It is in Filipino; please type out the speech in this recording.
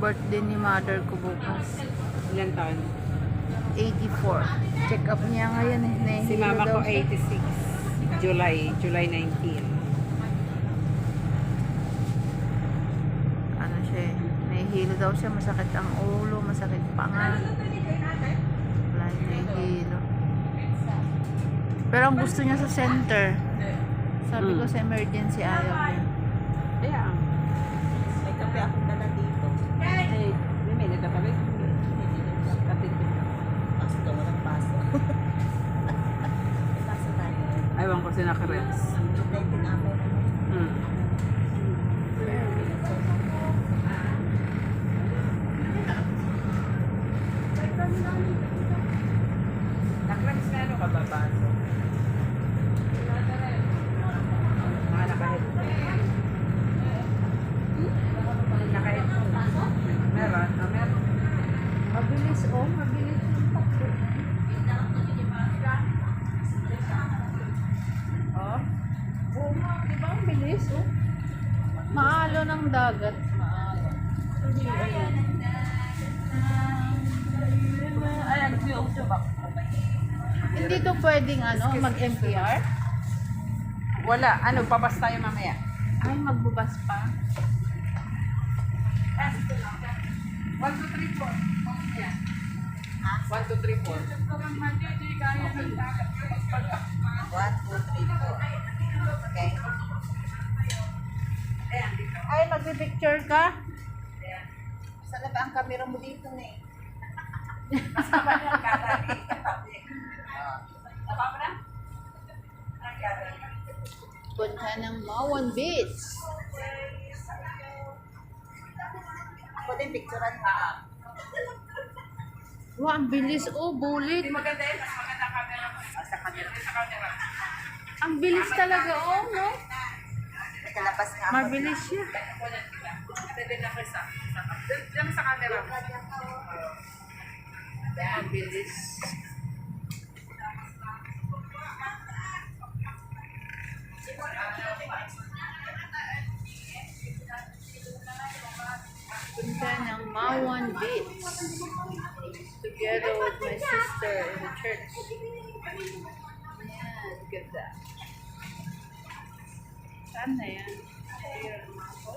Birthday ni mother ko bukas. Ilan taon? 84. Check up niya ngayon eh. Nahihilo Si mama daw ko siya. 86. July 19. Ano siya eh. Nahihilo daw siya. Masakit ang ulo. Masakit panga. Wala yung nahihilo. Pero ang gusto niya sa center. Sabi ko sa emergency ayaw niya. Kaya May kape akong dala dito. may nagkatabi. Kapit din. Basta walang paso. May paso tayo. Aywan ko si Nakarens. Dahil namin. Nakarens na ano ka ba baso? Mga naka-headphone. Naka-headphone. Meron? Meron. Mabilis oh. Mabilis yung takbo. Oh? Oo nga. Diba ang bilis oh. Maalo ng dagat. Maalo. Ayan, yung subak. Hindi to pwedeng ano, mag-MPR? Wala. Ano, pabas tayo mamaya. Ay, magbubas pa. 1, 2, 3, 4. Yan. 1, 2, 3, 4. 1, 2, 3, 4. Okay. Ay, magpipicture ka? Saan na ba ang camera mo dito na eh? Kasama niya ang gallery. Tapa mo na? Punta ng Mawan Beach. Ako din picturean ka. Wow, ang bilis oh, bulit. Hindi maganda yun. Mas maganda ang camera mo. Sa camera. Sa camera. Ang bilis talaga oh, no? Nakalabas nga ako. Mabilis siya. Kunan kita. Pwede na ko isa. Diyan sa camera mo. Ang bilis. Punta ng Mawan Beach. Together with my sister in the church. Yan, ganda. Saan na yan? Here, Mako.